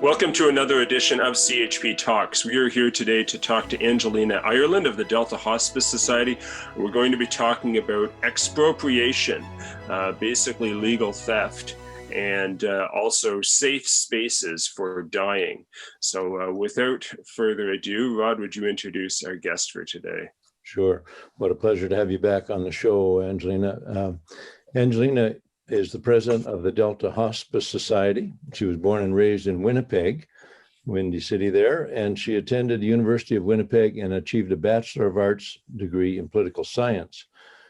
Welcome to another edition of CHP Talks. We are here today to talk to Angelina Ireland of the Delta Hospice Society. We're going to be talking about expropriation, basically legal theft, and also safe spaces for dying. So without further ado, Rod, would you introduce our guest for today? Sure. What a pleasure to have you back on the show, Angelina. Angelina is the president of the Delta Hospice Society. She was born and raised in Winnipeg, Windy City there, and she attended the University of Winnipeg and achieved a Bachelor of Arts degree in political science.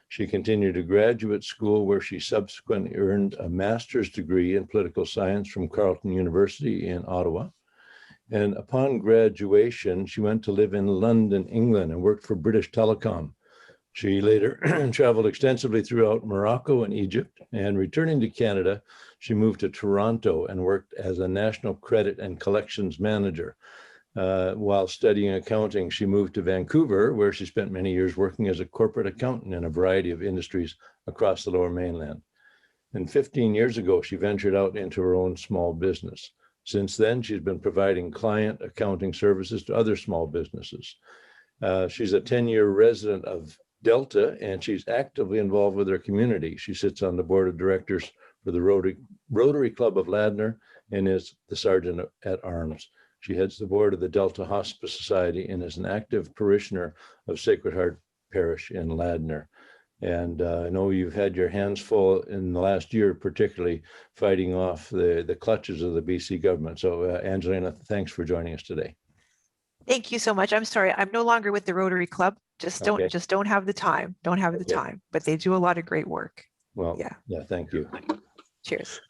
She continued to graduate school where she subsequently earned a master's degree in political science from Carleton University in Ottawa. And upon graduation, she went to live in London, England, and worked for British Telecom. She later traveled extensively throughout Morocco and Egypt, and returning to Canada, she moved to Toronto and worked as a national credit and collections manager. While studying accounting, she moved to Vancouver, where she spent many years working as a corporate accountant in a variety of industries across the Lower Mainland. And 15 years ago, she ventured out into her own small business. Since then, she's been providing client accounting services to other small businesses. She's a 10-year resident of Delta, and she's actively involved with her community. She sits on the board of directors for the Rotary Club of Ladner and is the Sergeant at Arms. She heads the board of the Delta Hospice Society and is an active parishioner of Sacred Heart Parish in Ladner. And I know you've had your hands full in the last year, particularly fighting off the clutches of the BC government. So Angelina, thanks for joining us today. Thank you so much. I'm sorry, I'm no longer with the Rotary Club. Just don't have the time. Don't have the time, but they do a lot of great work. Well, yeah, thank you. Cheers.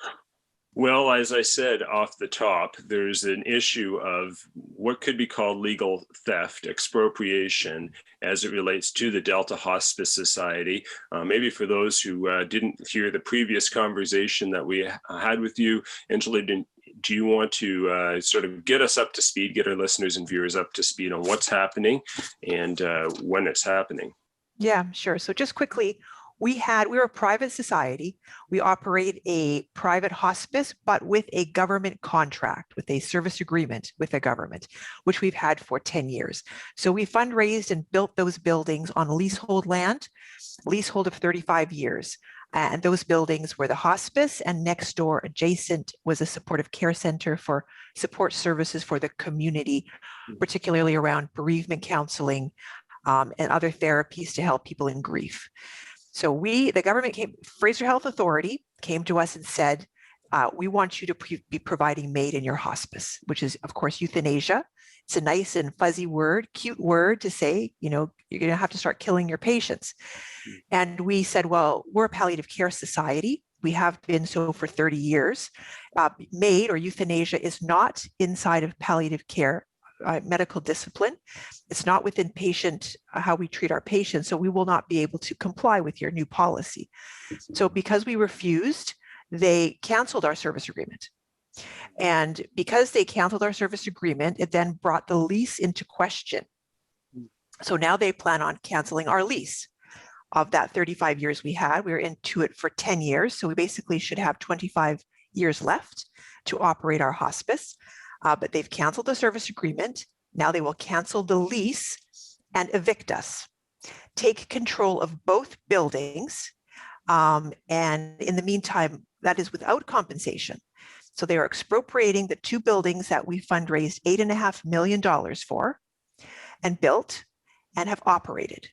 Well, as I said off the top, there's an issue of what could be called legal theft, expropriation, as it relates to the Delta Hospice Society. Maybe for those who didn't hear the previous conversation that we had with you, Angelina, do you want to sort of get us up to speed, get our listeners and viewers up to speed on what's happening and when it's happening? Yeah, sure. So just quickly, we're a private society. We operate a private hospice, but with a government contract, with a service agreement with the government, which we've had for 10 years. So we fundraised and built those buildings on leasehold land, leasehold of 35 years. And those buildings were the hospice, and next door adjacent was a supportive care center for support services for the community, particularly around bereavement counseling and other therapies to help people in grief. So the government Fraser Health Authority came to us and said, we want you to be providing MAiD in your hospice, which is, of course, euthanasia. It's a nice and fuzzy word, cute word to say, you're going to have to start killing your patients. And we said, well, we're a palliative care society. We have been so for 30 years. MAiD or euthanasia is not inside of palliative care medical discipline. It's not within how we treat our patients. So we will not be able to comply with your new policy. So because we refused, they canceled our service agreement. And because they canceled our service agreement, it then brought the lease into question. So now they plan on canceling our lease of that 35 years we had. We were into it for 10 years. So we basically should have 25 years left to operate our hospice. But they've canceled the service agreement. Now they will cancel the lease and evict us, take control of both buildings. And in the meantime, that is without compensation. So they are expropriating the two buildings that we fundraised $8.5 million for and built and have operated.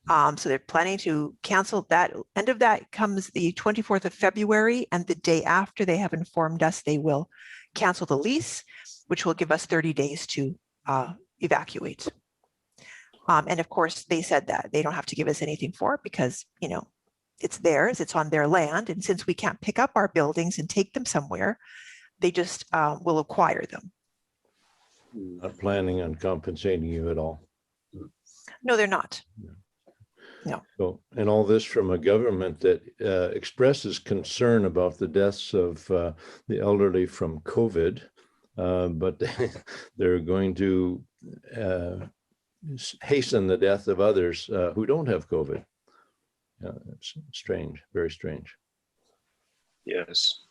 So they're planning to cancel that. End of that comes the 24th of February, and the day after they have informed us they will cancel the lease, which will give us 30 days to evacuate. And of course, they said that they don't have to give us anything for it because, it's theirs, it's on their land. And since we can't pick up our buildings and take them somewhere, they just will acquire them. Not planning on compensating you at all? No, they're not. No. So, and all this from a government that expresses concern about the deaths of the elderly from COVID, but they're going to hasten the death of others who don't have COVID. It's strange, very strange. Yes.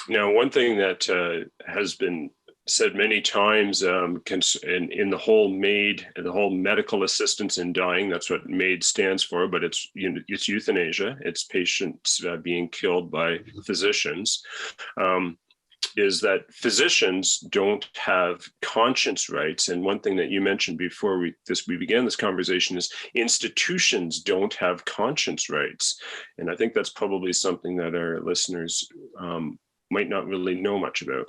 Now, one thing that has been said many times in the whole MAiD, the whole medical assistance in dying, that's what MAiD stands for, but it's euthanasia. It's patients being killed by physicians. Is that physicians don't have conscience rights. And one thing that you mentioned before we began this conversation is institutions don't have conscience rights. And I think that's probably something that our listeners might not really know much about.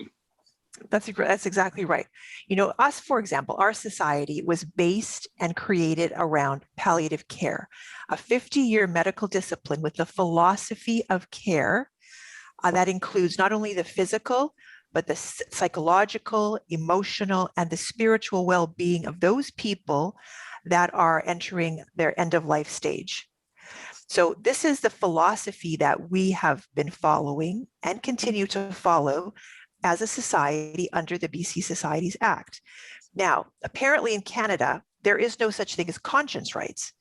That's exactly right. You know, us, for example, our society was based and created around palliative care, a 50-year medical discipline with the philosophy of care that includes not only the physical, but the psychological, emotional, and the spiritual well-being of those people that are entering their end-of-life stage. So this is the philosophy that we have been following and continue to follow as a society under the BC Societies Act. Now, apparently in Canada, there is no such thing as conscience rights.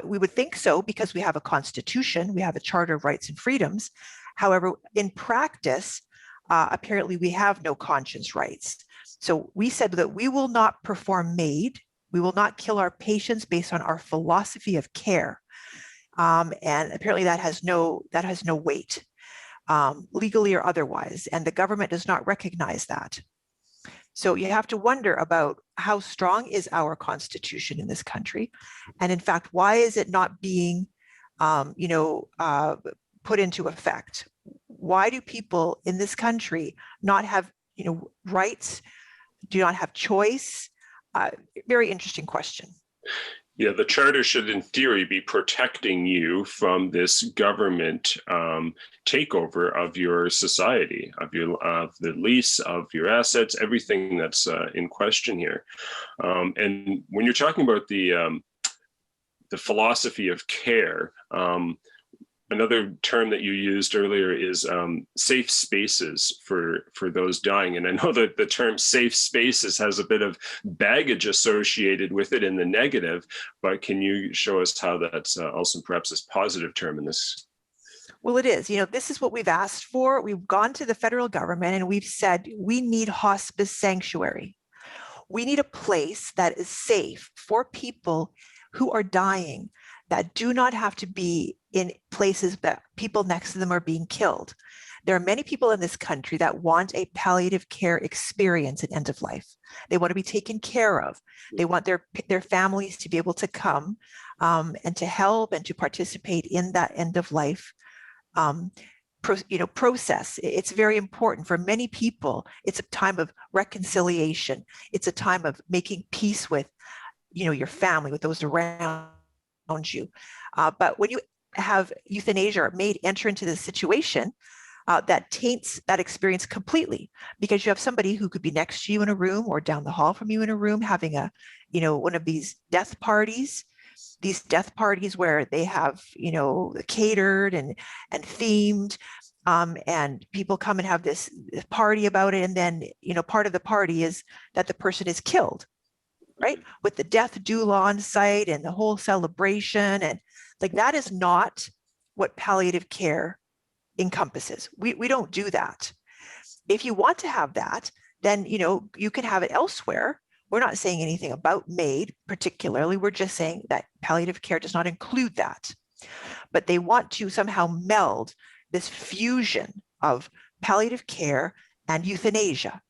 We would think so because we have a constitution, we have a Charter of Rights and Freedoms. However, in practice, apparently we have no conscience rights. So we said that we will not perform MAiD, we will not kill our patients based on our philosophy of care. And apparently that has no weight. Legally or otherwise, and the government does not recognize that. So you have to wonder about how strong is our constitution in this country, and in fact, why is it not being, put into effect? Why do people in this country not have, rights? Do not have choice? Very interesting question. Yeah, the charter should, in theory, be protecting you from this government takeover of your society, of the lease, of your assets, everything that's in question here. And when you're talking about the philosophy of care, another term that you used earlier is safe spaces for those dying. And I know that the term safe spaces has a bit of baggage associated with it in the negative, but can you show us how that's also perhaps a positive term in this? Well, it is. This is what we've asked for. We've gone to the federal government and we've said, we need hospice sanctuary. We need a place that is safe for people who are dying, that do not have to be in places that people next to them are being killed. There are many people in this country that want a palliative care experience at end of life. They want to be taken care of. They want their families to be able to come and to help and to participate in that end of life process. It's very important for many people. It's a time of reconciliation. It's a time of making peace with, your family, with those around you. But when you have euthanasia or MAiD enter into the situation, that taints that experience completely, because you have somebody who could be next to you in a room or down the hall from you in a room having one of these death parties where they have, catered and themed, and people come and have this party about it. And then, part of the party is that the person is killed, right? With the death doula on site and the whole celebration. And that is not what palliative care encompasses. We don't do that. If you want to have that, then, you can have it elsewhere. We're not saying anything about MAiD particularly. We're just saying that palliative care does not include that. But they want to somehow meld this fusion of palliative care and euthanasia.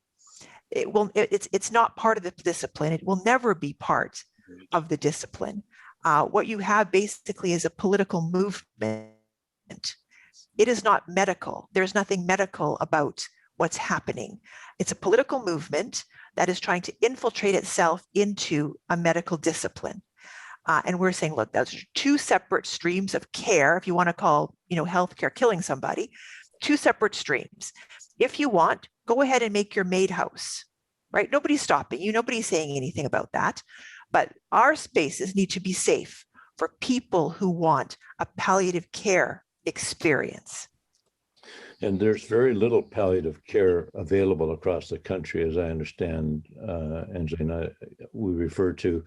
It's not part of the discipline. It will never be part of the discipline. What you have basically is a political movement. It is not medical. There's nothing medical about what's happening. It's a political movement that is trying to infiltrate itself into a medical discipline. And we're saying, look, those are two separate streams of care. If you want to call, healthcare killing somebody, two separate streams. If you want, go ahead and make your MAiD house, right? Nobody's stopping you. Nobody's saying anything about that. But our spaces need to be safe for people who want a palliative care experience. And there's very little palliative care available across the country, as I understand, Angelina. We refer to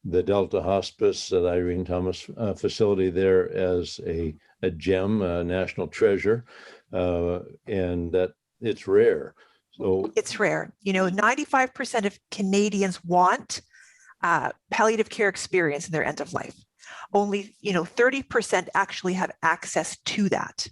the Delta Hospice at Irene Thomas facility there as a gem, a national treasure, and that it's rare. So It's rare. 95% of Canadians want palliative care experience in their end of life. Only, 30% actually have access to that.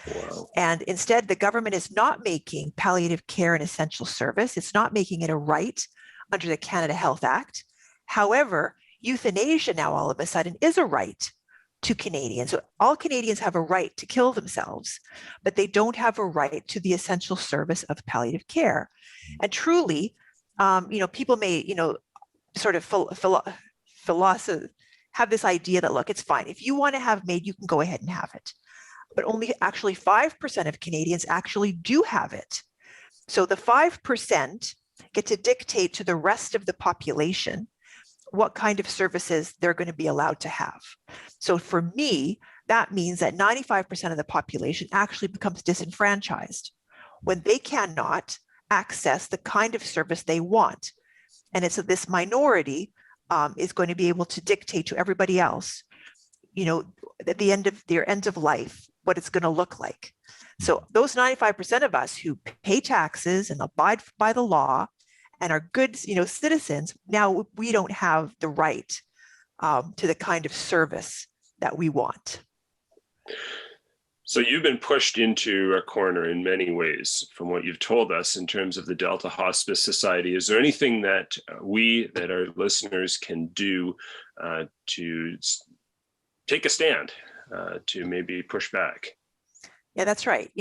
wow. And instead, the government is not making palliative care an essential service. It's not making it a right under the Canada Health Act. However, euthanasia now all of a sudden is a right to Canadians. So all Canadians have a right to kill themselves, but they don't have a right to the essential service of palliative care. And truly, people may, sort of philosophy have this idea that, look, it's fine. If you want to have MAiD, you can go ahead and have it. But only actually 5% of Canadians actually do have it. So the 5% get to dictate to the rest of the population what kind of services they're going to be allowed to have. So for me, that means that 95% of the population actually becomes disenfranchised when they cannot access the kind of service they want. And it's this minority is going to be able to dictate to everybody else, at the end of their end of life, what it's going to look like. So those 95% of us who pay taxes and abide by the law and are good, citizens, now we don't have the right to the kind of service that we want. So you've been pushed into a corner in many ways from what you've told us in terms of the Delta Hospice Society. Is there anything that that our listeners can do to take a stand, to maybe push back? Yeah, that's right.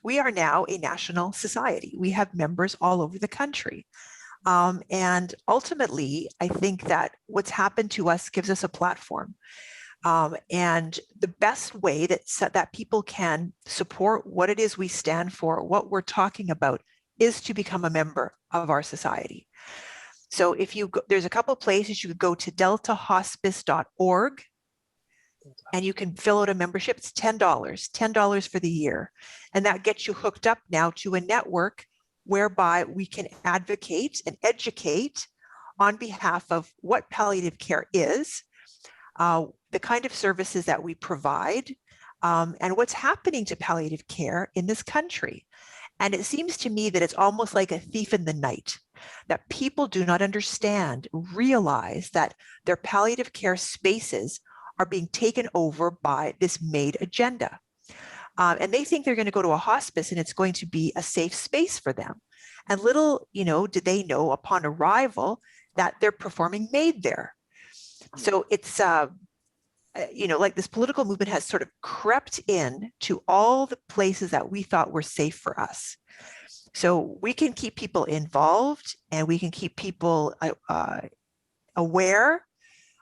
We are now a national society. We have members all over the country. And ultimately, I think that what's happened to us gives us a platform. And the best way that people can support what it is we stand for, what we're talking about, is to become a member of our society. So if you go, there's a couple of places you could go to deltahospice.org, and you can fill out a membership. It's $10 for the year. And that gets you hooked up now to a network whereby we can advocate and educate on behalf of what palliative care is, the kind of services that we provide, and what's happening to palliative care in this country. And it seems to me that it's almost like a thief in the night, that people do not understand, realize that their palliative care spaces are being taken over by this MAiD agenda. And they think they're going to go to a hospice and it's going to be a safe space for them. And little, do they know upon arrival that they're performing MAiD there. So it's, like this political movement has sort of crept in to all the places that we thought were safe for us. So we can keep people involved and we can keep people aware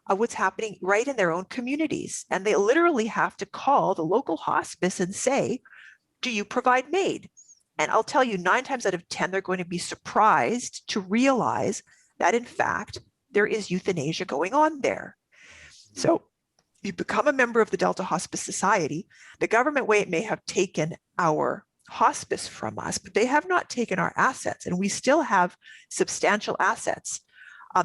of what's happening right in their own communities. And they literally have to call the local hospice and say, do you provide MAiD? And I'll tell you, 9 times out of 10, they're going to be surprised to realize that, in fact, there is euthanasia going on there. So you become a member of the Delta Hospice Society. The government may have taken our hospice from us, but they have not taken our assets. And we still have substantial assets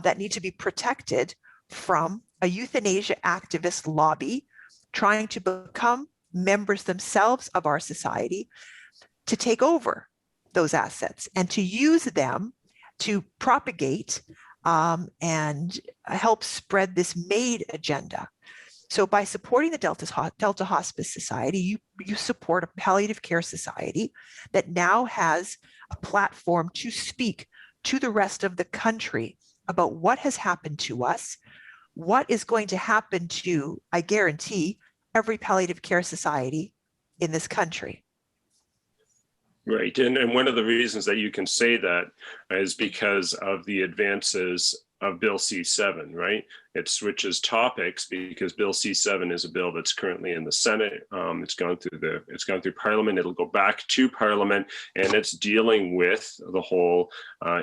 that need to be protected from a euthanasia activist lobby trying to become members themselves of our society to take over those assets and to use them to propagate and help spread this MAiD agenda. So by supporting the Delta Hospice Society, you support a palliative care society that now has a platform to speak to the rest of the country about what has happened to us, what is going to happen to, I guarantee, every palliative care society in this country. Right. And one of the reasons that you can say that is because of the advances of Bill C7, right? It switches topics because Bill C7 is a bill that's currently in the Senate. It's gone through Parliament. It'll go back to Parliament, and it's dealing with the whole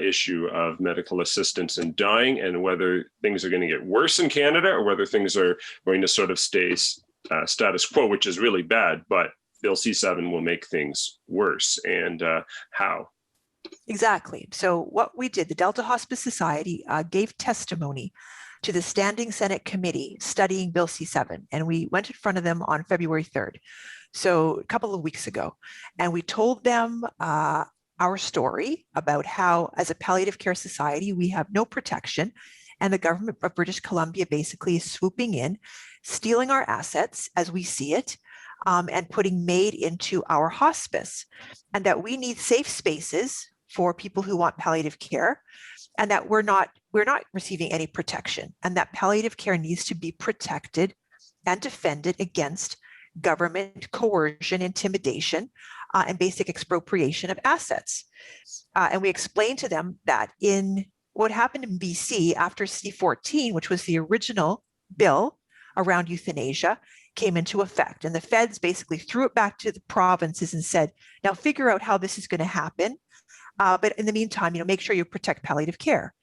issue of medical assistance in dying and whether things are going to get worse in Canada or whether things are going to sort of stay status quo, which is really bad. But Bill C7 will make things worse. And how? Exactly. So what we did, the Delta Hospice Society gave testimony to the Standing Senate Committee studying Bill C7. And we went in front of them on February 3rd. So a couple of weeks ago. And we told them our story about how, as a palliative care society, we have no protection. And the government of British Columbia basically is swooping in, stealing our assets as we see it, and putting MAiD into our hospice. And that we need safe spaces for people who want palliative care, and that we're not receiving any protection, and that palliative care needs to be protected and defended against government coercion, intimidation, and basic expropriation of assets. And we explained to them that in what happened in BC after C14, which was the original bill around euthanasia, came into effect. And the feds basically threw it back to the provinces and said, now figure out how this is going to happen. But in the meantime, make sure you protect palliative care.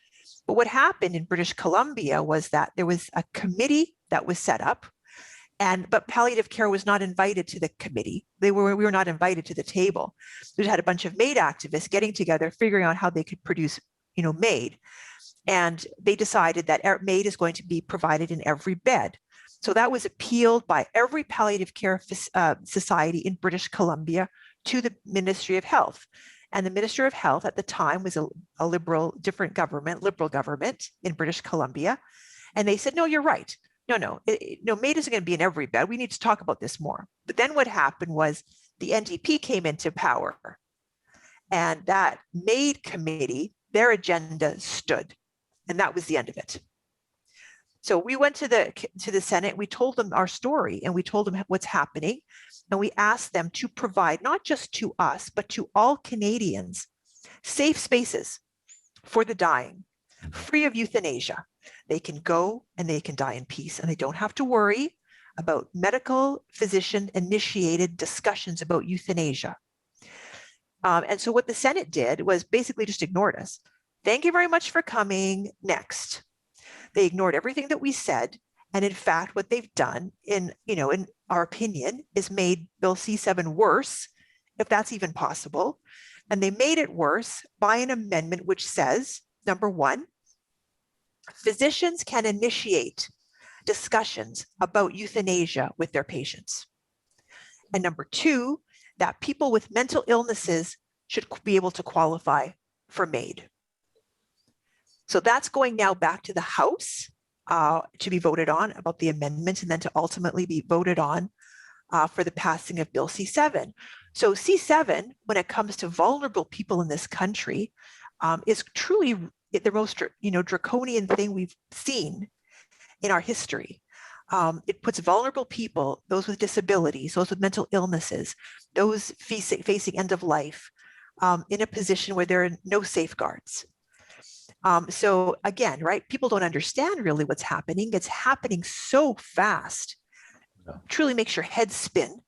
But what happened in British Columbia was that there was a committee that was set up, but palliative care was not invited to the committee. We were not invited to the table. We had a bunch of MAiD activists getting together, figuring out how they could produce, MAiD. And they decided that MAiD is going to be provided in every bed. So that was appealed by every palliative care society in British Columbia to the Ministry of Health. And the Minister of Health at the time was a liberal government in British Columbia. And they said, no, you're right. No, MAiD isn't going to be in every bed. We need to talk about this more. But then what happened was the NDP came into power, and that MAiD committee, their agenda stood, and that was the end of it. So we went to the Senate, we told them our story, and we told them what's happening, and we asked them to provide, not just to us, but to all Canadians, safe spaces for the dying, free of euthanasia. They can go and they can die in peace, and they don't have to worry about medical physician initiated discussions about euthanasia. And so what the Senate did was basically just ignored us. Thank you very much for coming. Next. They ignored everything that we said. And in fact, what they've done in our opinion, is made Bill C7 worse, if that's even possible. And they made it worse by an amendment which says, number one, physicians can initiate discussions about euthanasia with their patients. And number two, that people with mental illnesses should be able to qualify for MAiD. So that's going now back to the House to be voted on about the amendment, and then to ultimately be voted on for the passing of Bill C7. So C7, when it comes to vulnerable people in this country, is truly the most draconian thing we've seen in our history. It puts vulnerable people, those with disabilities, those with mental illnesses, those facing end of life, in a position where there are no safeguards. So again, right, people don't understand really what's happening. It's happening so fast, truly makes your head spin.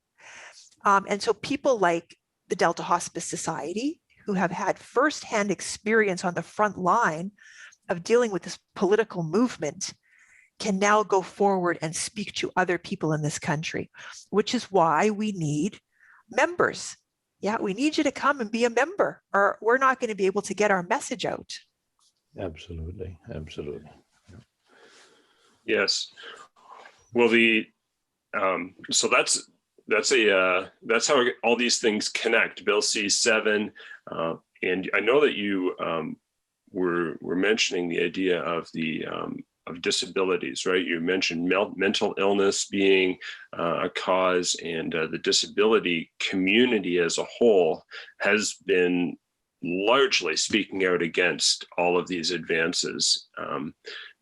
And so people like the Delta Hospice Society, who have had firsthand experience on the front line of dealing with this political movement, can now go forward and speak to other people in this country, which is why we need members. Yeah, we need you to come and be a member, or we're not going to be able to get our message out. Absolutely, absolutely. Yes. Well, so that's how all these things connect. Bill C7, and I know that you were mentioning the idea of of disabilities, right? You mentioned mental illness being a cause, and the disability community as a whole has been largely speaking out against all of these advances,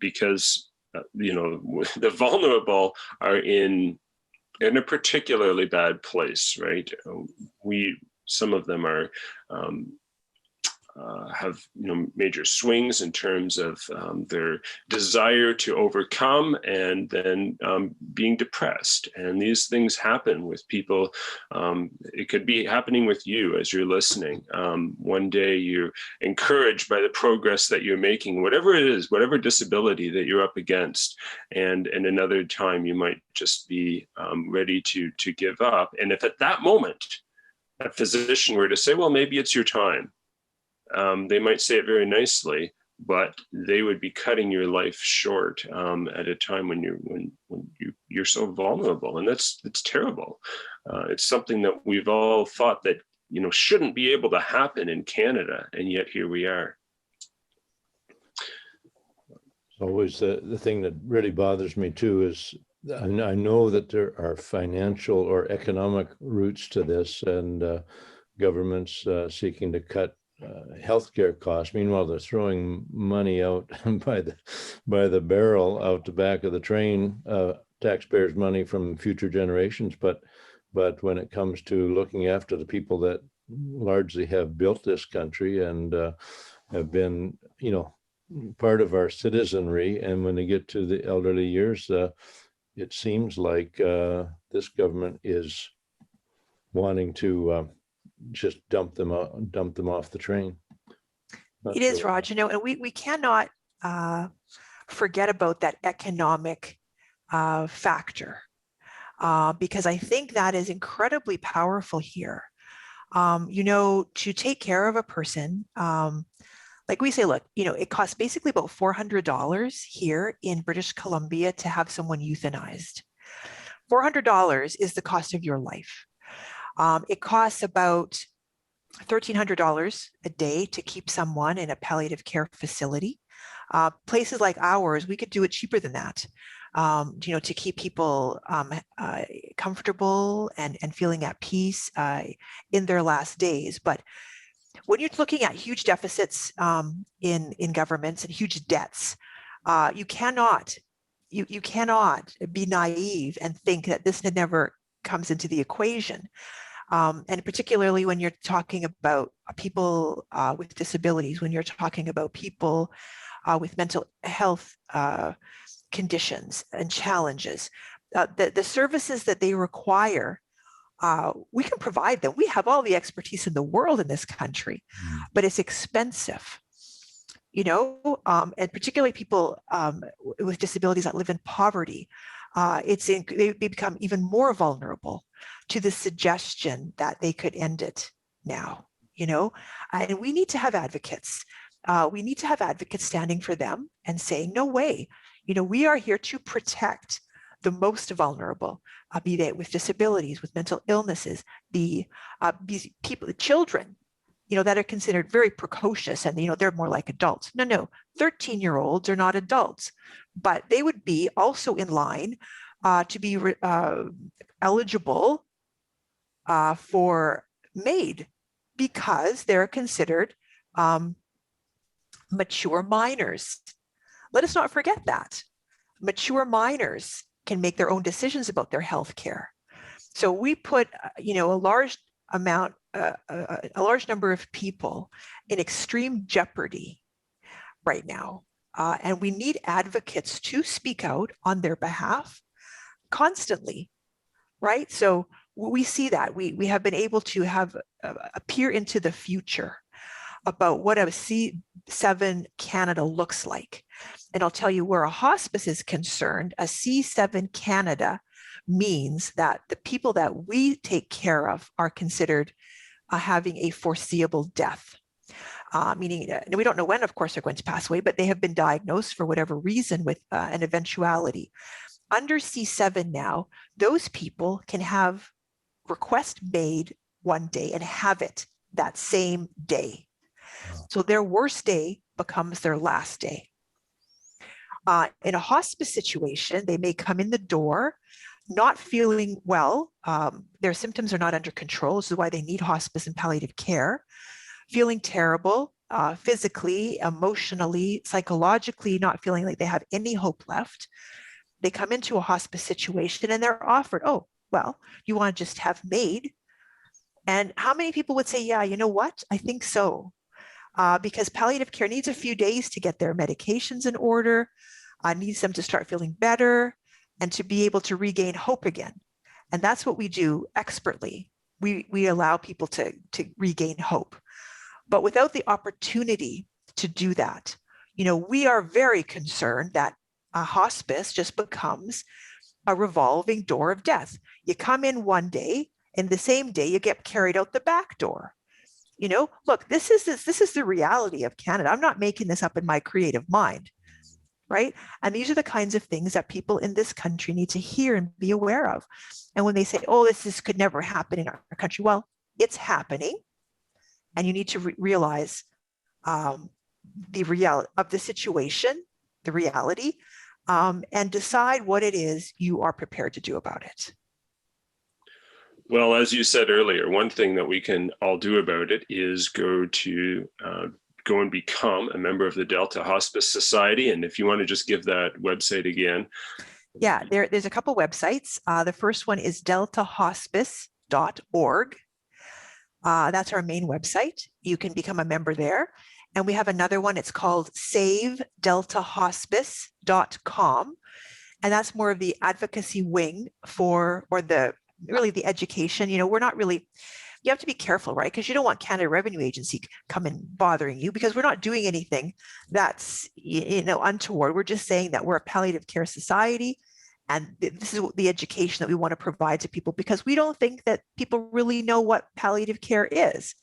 because the vulnerable are in a particularly bad place, right? Some of them are have major swings in terms of their desire to overcome, and then being depressed. And these things happen with people. It could be happening with you as you're listening. One day you're encouraged by the progress that you're making, whatever it is, whatever disability that you're up against, and another time you might just be ready to give up. And if at that moment a physician were to say, well, maybe it's your time, they might say it very nicely, but they would be cutting your life short at a time when you're so vulnerable, and it's terrible. It's something that we've all thought that shouldn't be able to happen in Canada, and yet here we are. It's always the thing that really bothers me too is I know that there are financial or economic roots to this, and governments seeking to cut healthcare costs. Meanwhile, they're throwing money out by the barrel out the back of the train, taxpayers' money from future generations. But when it comes to looking after the people that largely have built this country and have been, part of our citizenry, and when they get to the elderly years, it seems like this government is wanting to just dump them off the train. It is, Raj, and we cannot forget about that economic factor, because I think that is incredibly powerful here. To take care of a person, like we say, look, it costs basically about $400 here in British Columbia to have someone euthanized. $400 is the cost of your life. It costs about $1,300 a day to keep someone in a palliative care facility. Places like ours, we could do it cheaper than that, to keep people comfortable and feeling at peace in their last days. But when you're looking at huge deficits in governments and huge debts, you cannot be naive and think that this never comes into the equation. And particularly when you're talking about people with disabilities, when you're talking about people with mental health conditions and challenges, the services that they require, we can provide them. We have all the expertise in the world in this country, but it's expensive, and particularly people with disabilities that live in poverty. They become even more vulnerable to the suggestion that they could end it now, and we need to have advocates. We need to have advocates standing for them and saying, no way, we are here to protect the most vulnerable, be they with disabilities, with mental illnesses, be people, children, that are considered very precocious and, they're more like adults. No, 13-year-olds are not adults, but they would be also in line to be eligible for MAiD because they're considered mature minors. Let us not forget that. Mature minors can make their own decisions about their health care. So we put, a large number of people in extreme jeopardy right now. And we need advocates to speak out on their behalf constantly, right? So we see that. We have been able to have a peer into the future about what a C7 Canada looks like. And I'll tell you where a hospice is concerned, a C7 Canada means that the people that we take care of are considered having a foreseeable death. Meaning we don't know when, of course, they're going to pass away, but they have been diagnosed for whatever reason with an eventuality. Under C7 now, those people can have request made one day and have it that same day. So their worst day becomes their last day. In a hospice situation, they may come in the door not feeling well. Their symptoms are not under control. This is why they need hospice and palliative care. Feeling terrible, physically, emotionally, psychologically, not feeling like they have any hope left. They come into a hospice situation and they're offered, oh, well, you want to just have MAiD? And how many people would say, yeah, you know what? I think so. Because palliative care needs a few days to get their medications in order, needs them to start feeling better and to be able to regain hope again. And that's what we do expertly. We allow people to regain hope. But without the opportunity to do that, we are very concerned that a hospice just becomes a revolving door of death. You come in one day, and the same day you get carried out the back door. Look, this is the reality of Canada. I'm not making this up in my creative mind, right? And these are the kinds of things that people in this country need to hear and be aware of. And when they say, oh, this could never happen in our country, well, it's happening. And you need to realize the reality of the situation, the reality, and decide what it is you are prepared to do about it. Well, as you said earlier, one thing that we can all do about it is go and become a member of the Delta Hospice Society. And if you want to just give that website again. Yeah, there's a couple websites. The first one is deltahospice.org. That's our main website. You can become a member there. And we have another one. It's called savedeltahospice.com. And that's more of the advocacy wing the education. We're not really, you have to be careful, right? Because you don't want Canada Revenue Agency coming bothering you, because we're not doing anything that's, untoward. We're just saying that we're a palliative care society. And this is the education that we want to provide to people, because we don't think that people really know what palliative care is.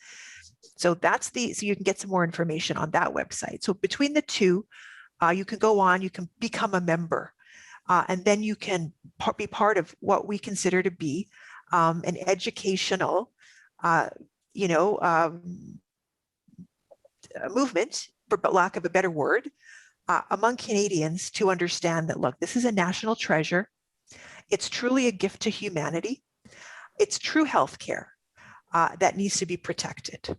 So so you can get some more information on that website. So between the two, you can go on, you can become a member, and then you can be part of what we consider to be an educational, movement, for lack of a better word, among Canadians to understand that, look, this is a national treasure. It's truly a gift to humanity. It's true healthcare that needs to be protected.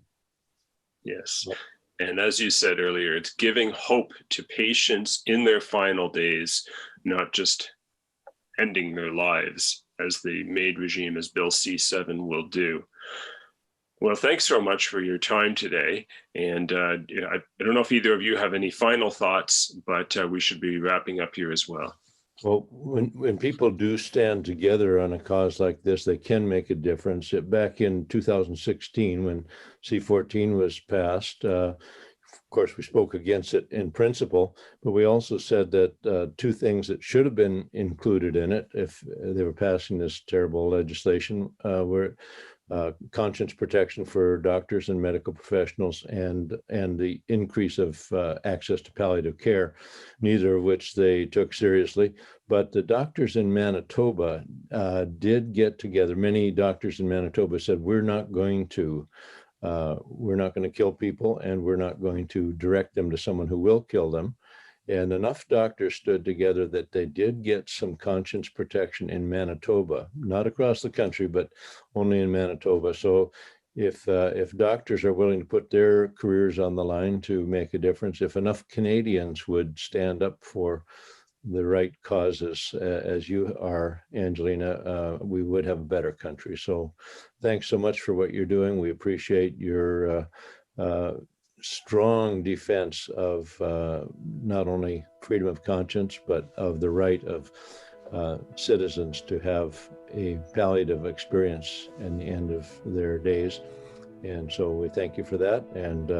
Yes. And as you said earlier, it's giving hope to patients in their final days, not just ending their lives, as the MAiD regime, as Bill C7 will do. Well, thanks so much for your time today. And I don't know if either of you have any final thoughts, but we should be wrapping up here as well. Well, when people do stand together on a cause like this, they can make a difference. Back in 2016, when C14 was passed, of course, we spoke against it in principle, but we also said that two things that should have been included in it, if they were passing this terrible legislation, were conscience protection for doctors and medical professionals, and the increase of access to palliative care, neither of which they took seriously. But the doctors in Manitoba did get together. Many doctors in Manitoba said, we're not going to kill people, and we're not going to direct them to someone who will kill them. And enough doctors stood together that they did get some conscience protection in Manitoba, not across the country, but only in Manitoba. So if doctors are willing to put their careers on the line to make a difference, if enough Canadians would stand up for the right causes, as you are, Angelina, we would have a better country. So thanks so much for what you're doing. We appreciate your strong defense of not only freedom of conscience, but of the right of citizens to have a palliative experience in the end of their days. And so we thank you for that. And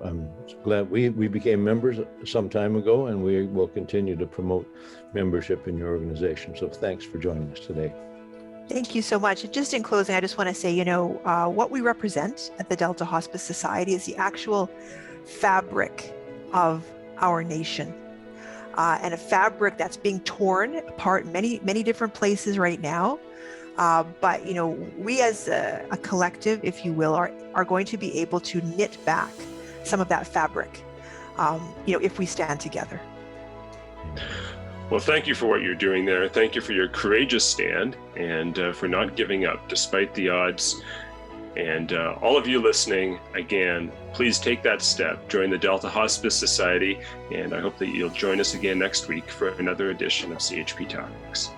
I'm glad we became members some time ago, and we will continue to promote membership in your organization. So thanks for joining us today. Thank you so much. And just in closing, I just want to say, what we represent at the Delta Hospice Society is the actual fabric of our nation, and a fabric that's being torn apart in many, many different places right now. But, we as a collective, if you will, are going to be able to knit back some of that fabric, if we stand together. Well, thank you for what you're doing there. Thank you for your courageous stand, and for not giving up despite the odds. And all of you listening, again, please take that step. Join the Delta Hospice Society, and I hope that you'll join us again next week for another edition of CHP Topics.